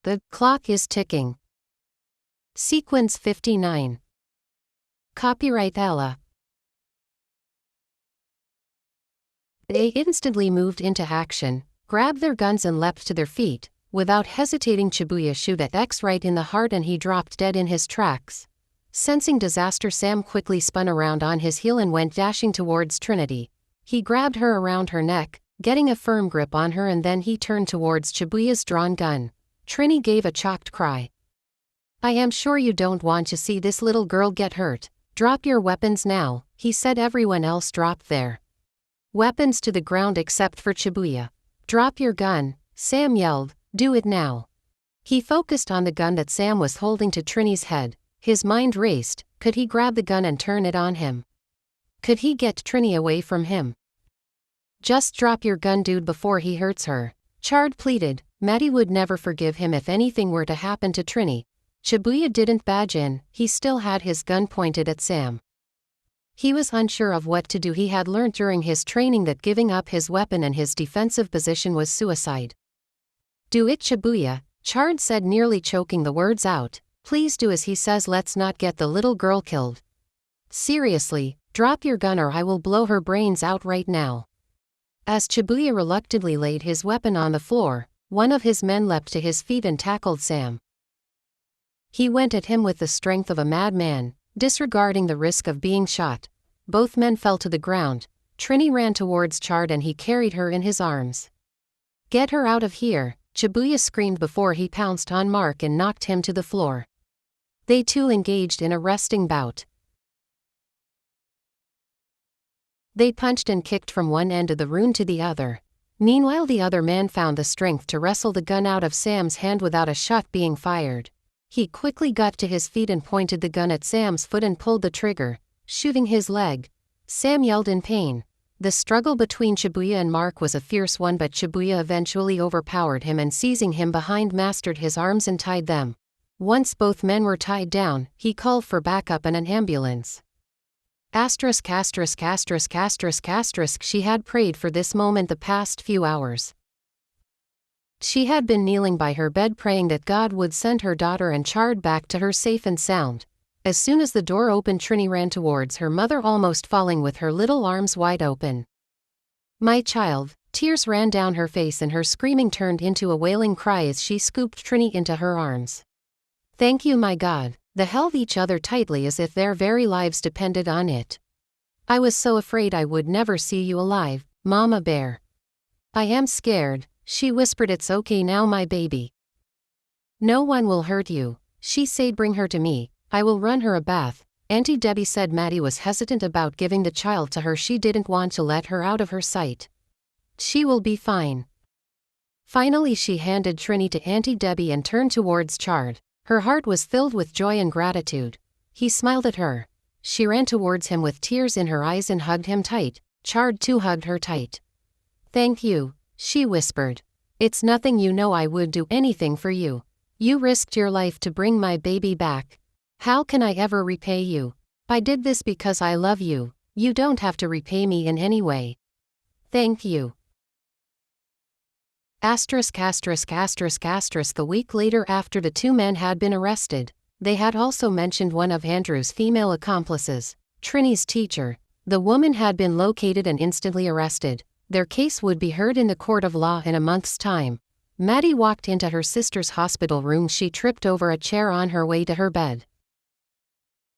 The clock is ticking. Sequence 59. Copyright Ella. They instantly moved into action, grabbed their guns and leapt to their feet. Without hesitating, Shibuya shot at X right in the heart and he dropped dead in his tracks. Sensing disaster, Sam quickly spun around on his heel and went dashing towards Trinity. He grabbed her around her neck, getting a firm grip on her, and then he turned towards Shibuya's drawn gun. Trini gave a choked cry. "I am sure you don't want to see this little girl get hurt. Drop your weapons now," he said. Everyone else dropped their weapons to the ground except for Shibuya. "Drop your gun," Sam yelled. "Do it now." He focused on the gun that Sam was holding to Trini's head. His mind raced. Could he grab the gun and turn it on him? Could he get Trini away from him? "Just drop your gun, dude, before he hurts her," Chard pleaded. Maddie would never forgive him if anything were to happen to Trini. Shibuya didn't budge in. He still had his gun pointed at Sam. He was unsure of what to do. He had learned during his training that giving up his weapon and his defensive position was suicide. "Do it, Shibuya," Chard said, nearly choking the words out. "Please do as he says. Let's not get the little girl killed. Seriously, drop your gun or I will blow her brains out right now." As Shibuya reluctantly laid his weapon on the floor, one of his men leapt to his feet and tackled Sam. He went at him with the strength of a madman, disregarding the risk of being shot. Both men fell to the ground. Trini ran towards Chard and he carried her in his arms. "Get her out of here," Shibuya screamed before he pounced on Mark and knocked him to the floor. They too engaged in a wrestling bout. They punched and kicked from one end of the room to the other. Meanwhile, the other man found the strength to wrestle the gun out of Sam's hand without a shot being fired. He quickly got to his feet and pointed the gun at Sam's foot and pulled the trigger, shooting his leg. Sam yelled in pain. The struggle between Shibuya and Mark was a fierce one, but Shibuya eventually overpowered him and, seizing him behind, mastered his arms and tied them. Once both men were tied down, he called for backup and an ambulance. Asterisk. She had prayed for this moment the past few hours. She had been kneeling by her bed praying that God would send her daughter and Chard back to her safe and sound. As soon as the door opened, Trini ran towards her mother, almost falling with her little arms wide open. "My child." Tears ran down her face and her screaming turned into a wailing cry as she scooped Trini into her arms. "Thank you, my God." They held each other tightly as if their very lives depended on it. "I was so afraid I would never see you alive, Mama Bear." "I am scared," she whispered. "It's okay now, my baby. No one will hurt you," she said. "Bring her to me. I will run her a bath." Auntie Debbie said. Maddie was hesitant about giving the child to her. She didn't want to let her out of her sight. "She will be fine." Finally, she handed Trini to Auntie Debbie and turned towards Chard. Her heart was filled with joy and gratitude. He smiled at her. She ran towards him with tears in her eyes and hugged him tight. Chard too hugged her tight. "Thank you," she whispered. "It's nothing. You know I would do anything for you. You risked your life to bring my baby back. How can I ever repay you? I did this because I love you. You don't have to repay me in any way. Thank you." Asterisk. A week later, after the two men had been arrested, they had also mentioned one of Andrew's female accomplices, Trini's teacher. The woman had been located and instantly arrested. Their case would be heard in the court of law in a month's time. Maddie walked into her sister's hospital room. She tripped over a chair on her way to her bed.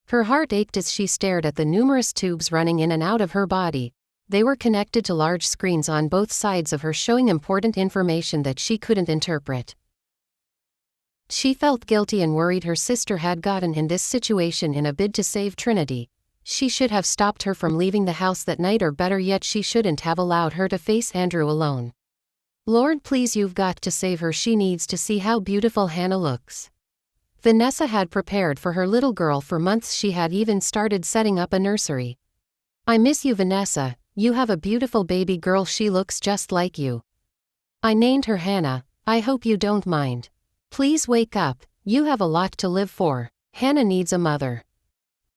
Her heart ached as she stared at the numerous tubes running in and out of her body. They were connected to large screens on both sides of her, showing important information that she couldn't interpret. She felt guilty and worried her sister had gotten in this situation in a bid to save Trinity. She should have stopped her from leaving the house that night, or better yet, she shouldn't have allowed her to face Andrew alone. Lord, please, you've got to save her. She needs to see how beautiful Hannah looks. Vanessa had prepared for her little girl for months. She had even started setting up a nursery. "I miss you, Vanessa. You have a beautiful baby girl. She looks just like you. I named her Hannah. I hope you don't mind. Please wake up. You have a lot to live for. Hannah needs a mother."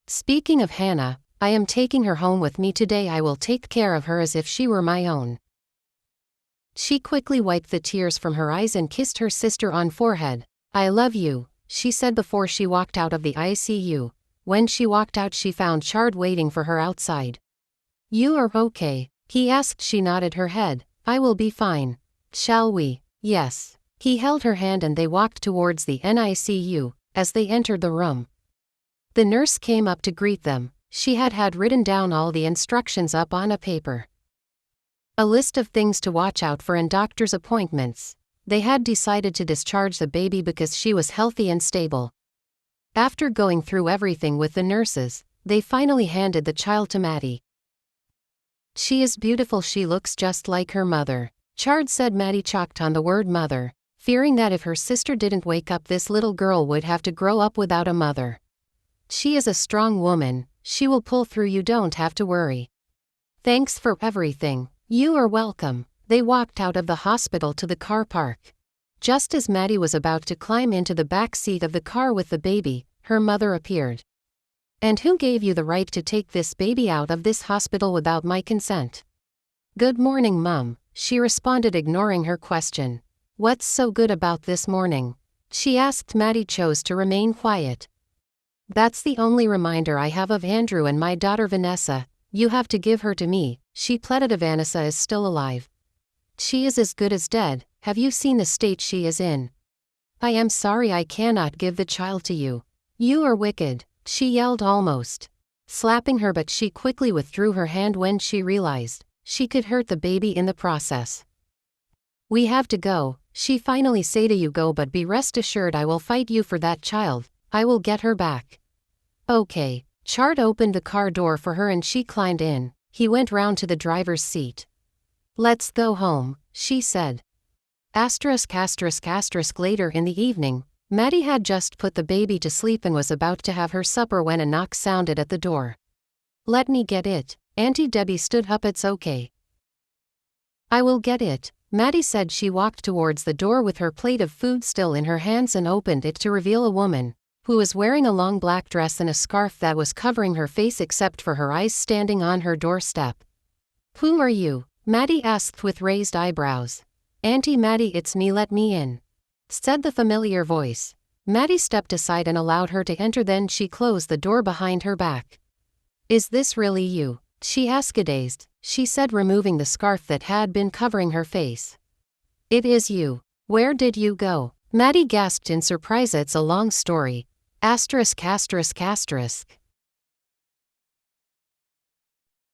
Speaking of Hannah, I am taking her home with me today. I will take care of her as if she were my own. She quickly wiped the tears from her eyes and kissed her sister on forehead. I love you, she said before she walked out of the ICU. When she walked out, she found Chard waiting for her outside. You are okay? He asked. She nodded her head. I will be fine. Shall we? Yes. He held her hand and they walked towards the NICU. As they entered the room, the nurse came up to greet them. She had written down all the instructions up on a paper. A list of things to watch out for in doctor's appointments. They had decided to discharge the baby because she was healthy and stable. After going through everything with the nurses, they finally handed the child to Maddie. She is beautiful. She looks just like her mother, Chard said. Maddie chalked on the word mother, fearing that if her sister didn't wake up, this little girl would have to grow up without a mother. She is a strong woman. She will pull through. You don't have to worry. Thanks for everything. You are welcome. They walked out of the hospital to the car park. Just as Maddie was about to climb into the back seat of the car with the baby, her mother appeared. And who gave you the right to take this baby out of this hospital without my consent? Good morning, Mum, she responded, ignoring her question. What's so good about this morning? She asked. Maddie chose to remain quiet. That's the only reminder I have of Andrew and my daughter Vanessa. You have to give her to me, she pleaded. Vanessa is still alive. She is as good as dead. Have you seen the state she is in? I am sorry I cannot give the child to you. You are wicked, she yelled, almost slapping her, but she quickly withdrew her hand when she realized she could hurt the baby in the process. We have to go, she finally said. You go, but be rest assured I will fight you for that child. I will get her back. Okay. Chard opened the car door for her and she climbed in. He went round to the driver's seat. Let's go home, she said. Later in the evening, Maddie had just put the baby to sleep and was about to have her supper when a knock sounded at the door. Let me get it. Auntie Debbie stood up. It's okay. I will get it, Maddie said. She walked towards the door with her plate of food still in her hands and opened it to reveal a woman who was wearing a long black dress and a scarf that was covering her face except for her eyes, standing on her doorstep. Who are you? Maddie asked with raised eyebrows. Auntie Maddie, it's me. Let me in, said the familiar voice. Maddie stepped aside and allowed her to enter. Then she closed the door behind her back. Is this really you? She asked, dazed. She said, removing the scarf that had been covering her face. It is you. Where did you go? Maddie gasped in surprise. It's a long story. *****.